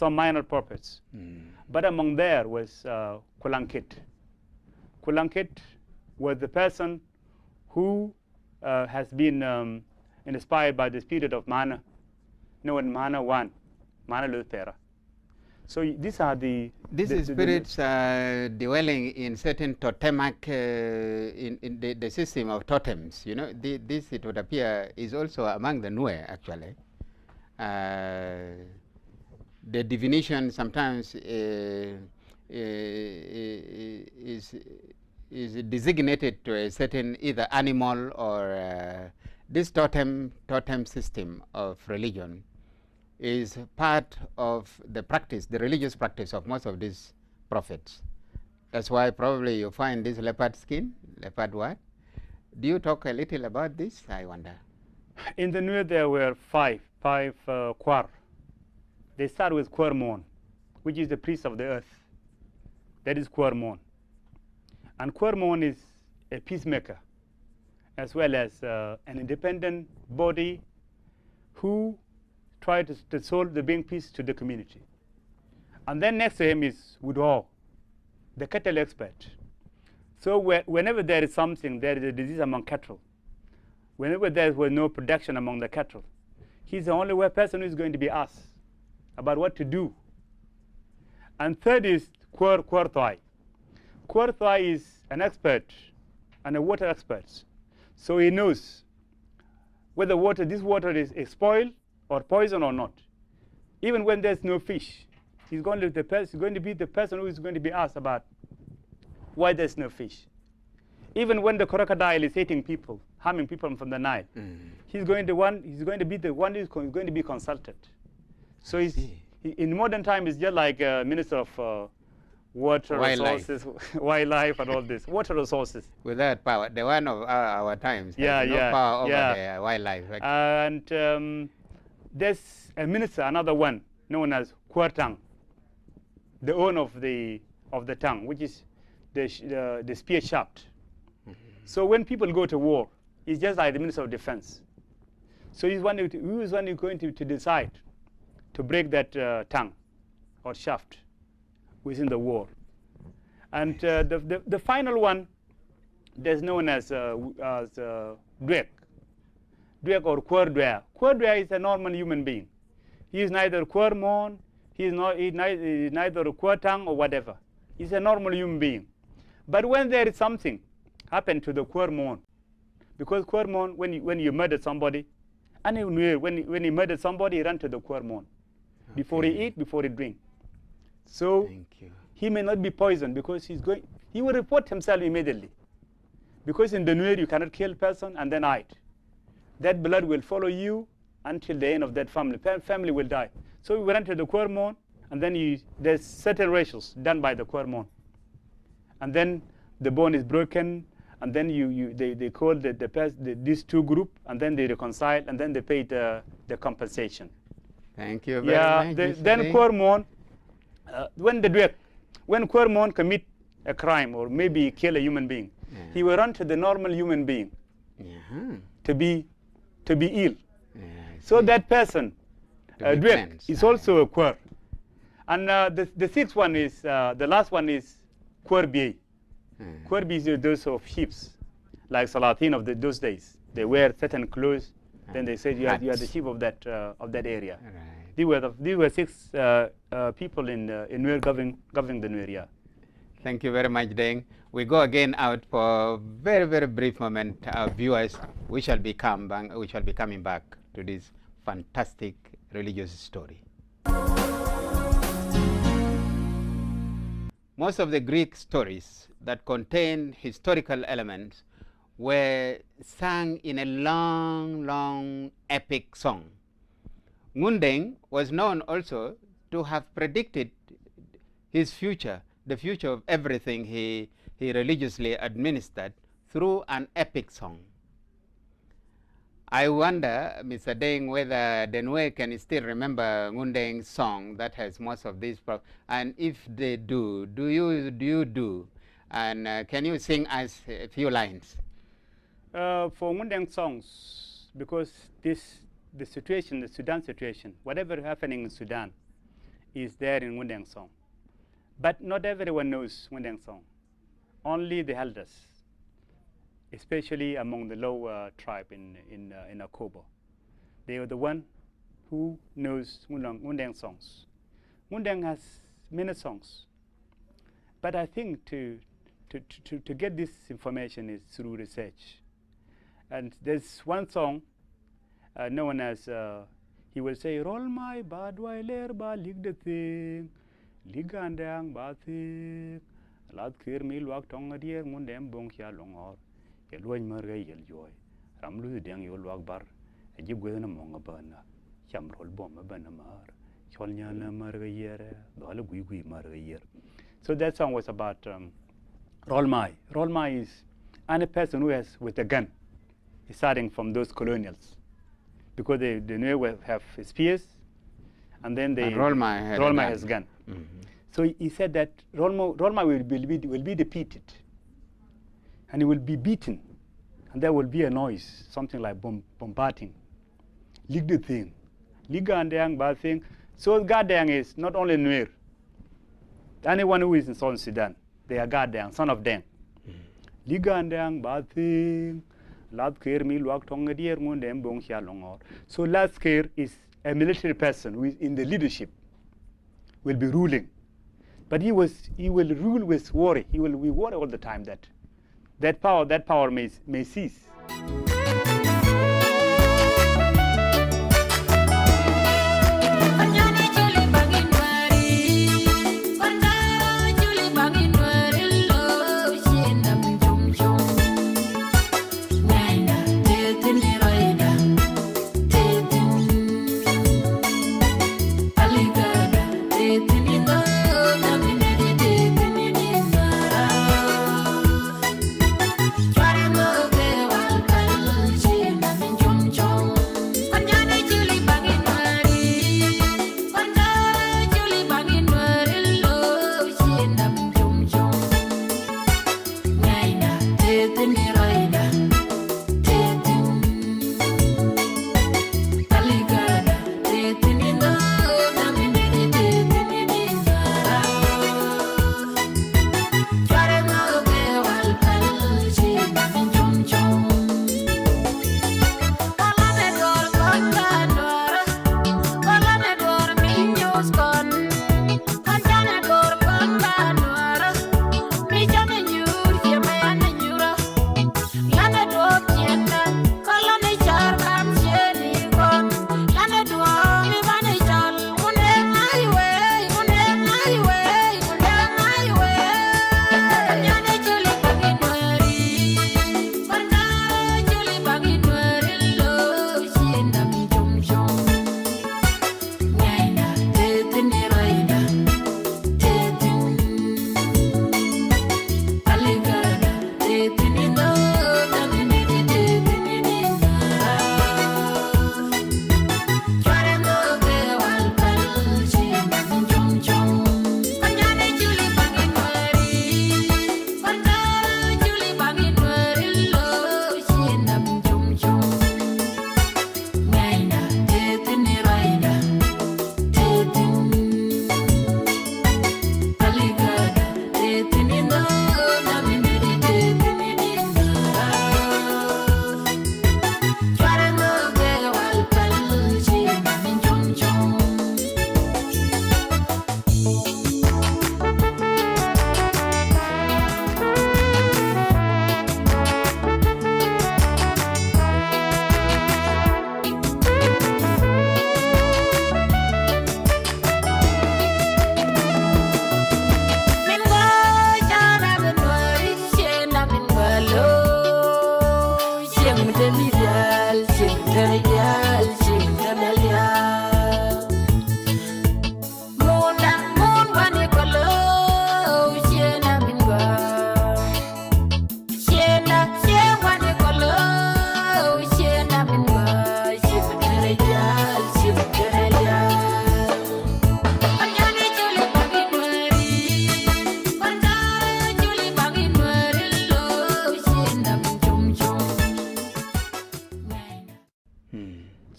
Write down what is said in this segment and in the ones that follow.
some minor prophets. But among there was Kulankit. Kulankit was the person who has been inspired by the spirit of Mana, known Mana 1, Mana Luthera. So these are the spirits dwelling in certain totemic, in the system of totems. You know, this, it would appear, is also among the Nuer, actually. The divination sometimes is designated to a certain either animal or this totem system of religion is part of the practice, the religious practice of most of these prophets. That's why probably you find this leopard skin, leopard what? Do you talk a little about this, I wonder? In the Nuer there were five Kwar. They start with Kwarmon, which is the priest of the earth. That is Kwarmon. And Kwarmon is a peacemaker, as well as an independent body who try to solve the bring peace to the community. And then next to him is Woodhaw, the cattle expert. So whenever there is something, there is a disease among cattle. Whenever there was no production among the cattle, he's the only person who is going to be asked about what to do. And third is Kwarthai. Kwarthai is an expert and a water expert. So he knows whether this water is spoiled or poison or not. Even when there's no fish, he's going to be the person who is going to be asked about why there's no fish. Even when the crocodile is eating people, harming people from the Nile, he's going to be the one who's going to be consulted. So in modern time, it's just like Minister of Water Resources, Wildlife, and all this. Water resources. Without power, the one of our times. Yeah, no power over the wildlife. Right? And there's a minister, another one, known as Kwartang, the owner of the tongue, which is the spear shaft. So when people go to war, he's just like the Minister of Defense. So he's one who is going to decide to break that tongue or shaft within the war. And the final one, there's known as Dwek. Dwek or Kwardwea. Kwardwea is a normal human being. He is neither Kwarmon, he's neither Kwartang or whatever. He's a normal human being. But when there is something happened to the Kwarmon, because Kwarmon, when you murder somebody, and when he murdered somebody, he ran to the Kwarmon. Before he eat, before he drink. So he may not be poisoned because he will report himself immediately. Because in the Nuer you cannot kill a person and then hide. That blood will follow you until the end of that family. Family will die. So we went to the Kwarmon, and then there's certain rituals done by the Kwarmon. And then the bone is broken, and then they call these two groups, and then they reconcile, and then they pay the compensation. Thank you very much. Then Kwarmon, when Kwarmon commit a crime or maybe kill a human being, he will run to the normal human being to be ill. So that person, Dwek, is also a Kwar. And the sixth one is, the last one is Kwarbi. Kwarbi is those of chiefs, like Salatin of those days. They wear certain clothes. Then they said you are the chief of that area. Right. These were six people in Nuer governing the Nuer. Yeah. Thank you very much, Deng. We go again out for a very, very brief moment. Our viewers, we shall be coming back to this fantastic religious story. Most of the Greek stories that contain historical elements were sung in a long, long epic song. Ngundeng was known also to have predicted his future, the future of everything he religiously administered through an epic song. I wonder, Mr. Deng, whether the Nuer can still remember Ngundeng's song that has most of these problems. And if they do you do? And can you sing us a few lines? For Ngundeng songs, because the Sudan situation, whatever is happening in Sudan, is there in Ngundeng song. But not everyone knows Ngundeng song. Only the elders, especially among the lower tribe in Akobo. They are the one who knows Ngundeng songs. Ngundeng has many songs. But I think to get this information is through research. And there's one song known as, he will say, roll my badwailer ba lig the thing, ligandang ba thing, lad kir mi luak tong adier Ngundeng bong ya longor, yelwany marga yel joy, ramlu deng yol luak bar, ajib gwedana monga bana, cham roll bomba bana mar, cholnyana marga yere, dole gui marga yer. So that song was about Rolmai. Rolmai is any person who has with a gun, starting from those colonials, because the Nuer have spears, and then Rolmai has gun. Mm-hmm. So he said that Rolmai will be defeated, and he will be beaten, and there will be a noise, something like bombarding. Lig the thing, liga and dang bad thing. So Gadang is not only Nuer. Anyone who is in Southern Sudan, they are Gadang, son of Deng. Liga and dang bad thing. Ladker mi luak tonga dier Ngundeng bong xia longor. So Ladker is a military person who is in the leadership, will be ruling. But he will rule with worry. He will be worried all the time that power may cease.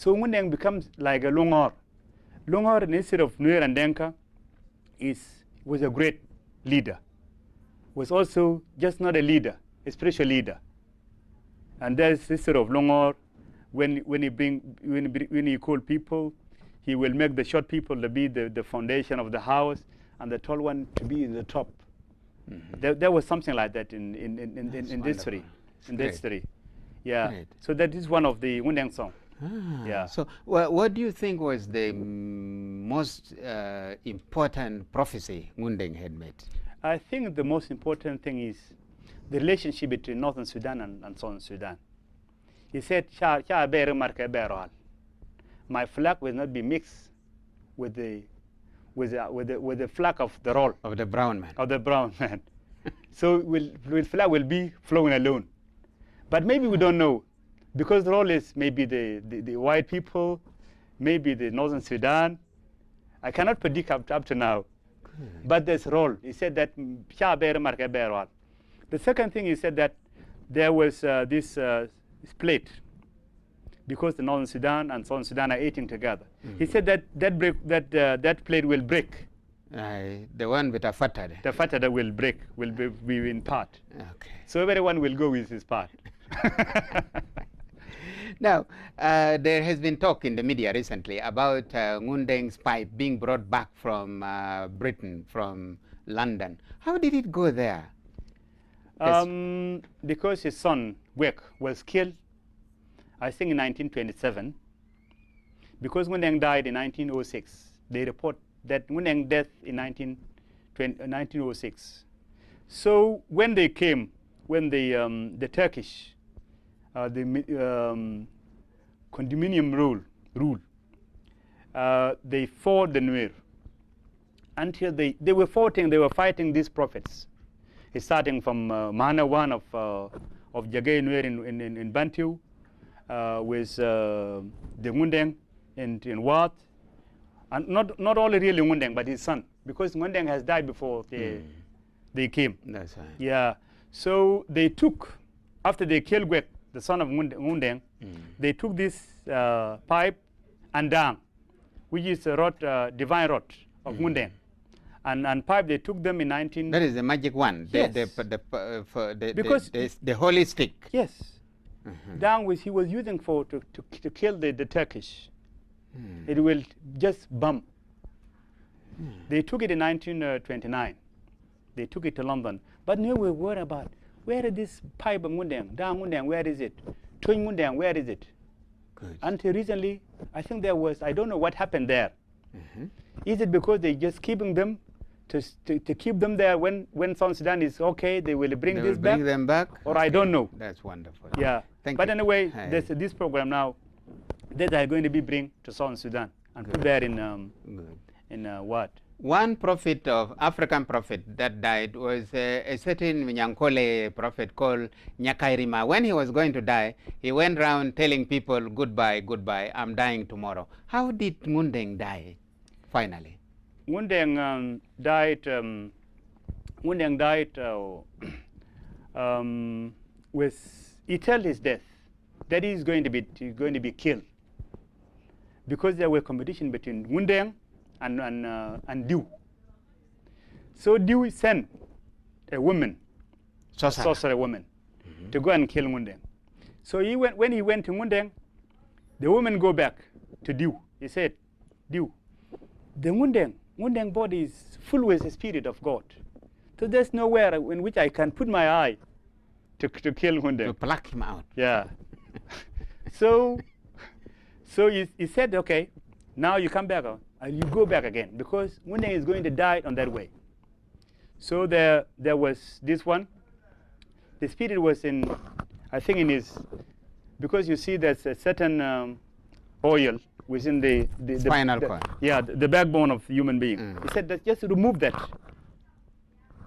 So Ngundeng becomes like a Lungor. Lungor, instead of Nuer and Denka, was a great leader. Was also just not a leader, a spiritual leader. And there's this sort of Longor, when he call people, he will make the short people to be the foundation of the house, and the tall one to be in the top. There was something like that in this tree. In this tree. Yeah. Great. So that is one of the Ngundeng song. Yeah. So what do you think was the most important prophecy Ngundeng had made? I think the most important thing is the relationship between Northern Sudan and Southern Sudan. He said, my flag will not be mixed with the flag of the roll. Of the brown man. Of the brown man. So flag will be flowing alone. But maybe we don't know, because the role is maybe the white people, maybe the Northern Sudan. I cannot predict up to now. Good. But there's role. He said that. The second thing, he said that there was this split, because the Northern Sudan and Southern Sudan are eating together. He said that that plate will break. The one with the fatter. The fatter will break, will be in part. Okay. So everyone will go with his part. Now, there has been talk in the media recently about Ngundeng's pipe being brought back from Britain, from London. How did it go there? Because his son, Wek, was killed, I think in 1927. Because Ngundeng died in 1906, they report that Ngundeng death in 1906. So when they came, when the Turkish, condominium rule, they fought the Nuer until they were fighting these prophets. It's starting from Mana one of Jagay Nuer in Bantu, with the Ngundeng in Wat, and not only really Ngundeng, but his son, because Ngundeng has died before they came. That's right. Yeah. So they took, after they killed Gwek, the son of Ngundeng, they took this pipe and dang, which is a rod, divine rod of Ngundeng. And pipe, they took them in 19... That is the magic one. Yes. The holy stick. Yes. Dang, which he was using to kill the Turkish. It will just bump. They took it in 1929. They took it to London. But now we were worried about, where is this pipe of Ngundeng? Dang Ngundeng, where is it? Twin Ngundeng, where is it? Good. Until recently, I think there was, I don't know what happened there. Is it because they just keeping them to keep them there when South Sudan is okay, they will bring them back? Or I don't know. That's wonderful. Yeah. Thank but you. Anyway, there's this program now that they are going to be bring to South Sudan and put there in what? One prophet of African prophet that died was a certain Nyankole prophet called Nyakairima. When he was going to die, he went around telling people, goodbye, goodbye, I'm dying tomorrow. How did Ngundeng die, finally? Ngundeng died with, he told his death that he's going to be killed, because there were competition between Ngundeng and Diu. So Diu sent a woman, a sorcerer woman, to go and kill Ngundeng. So when he went to Ngundeng, the woman go back to Diu. He said, Diu, the Ngundeng body is full with the spirit of God. So there's nowhere in which I can put my eye to kill Ngundeng. To pluck him out. Yeah. So he said, okay, now you come back, you go back again, because Ngundeng is going to die on that way. So there was this one. The spirit was in, I think in his, because you see there's a certain oil within the spinal cord. Yeah, the backbone of the human being. He said that just remove that.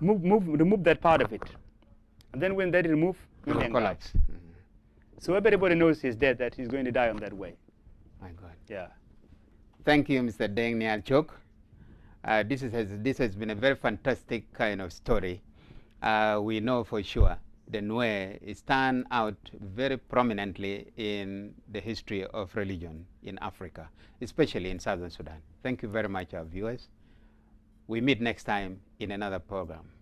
Remove that part of it. And then when that is removed, Ngundeng collapse. So everybody knows he's dead, that he's going to die on that way. My God. Yeah. Thank you, Mr. Deng Nialchok. This has been a very fantastic kind of story. We know for sure the Nuer stand out very prominently in the history of religion in Africa, especially in Southern Sudan. Thank you very much, our viewers. We meet next time in another program.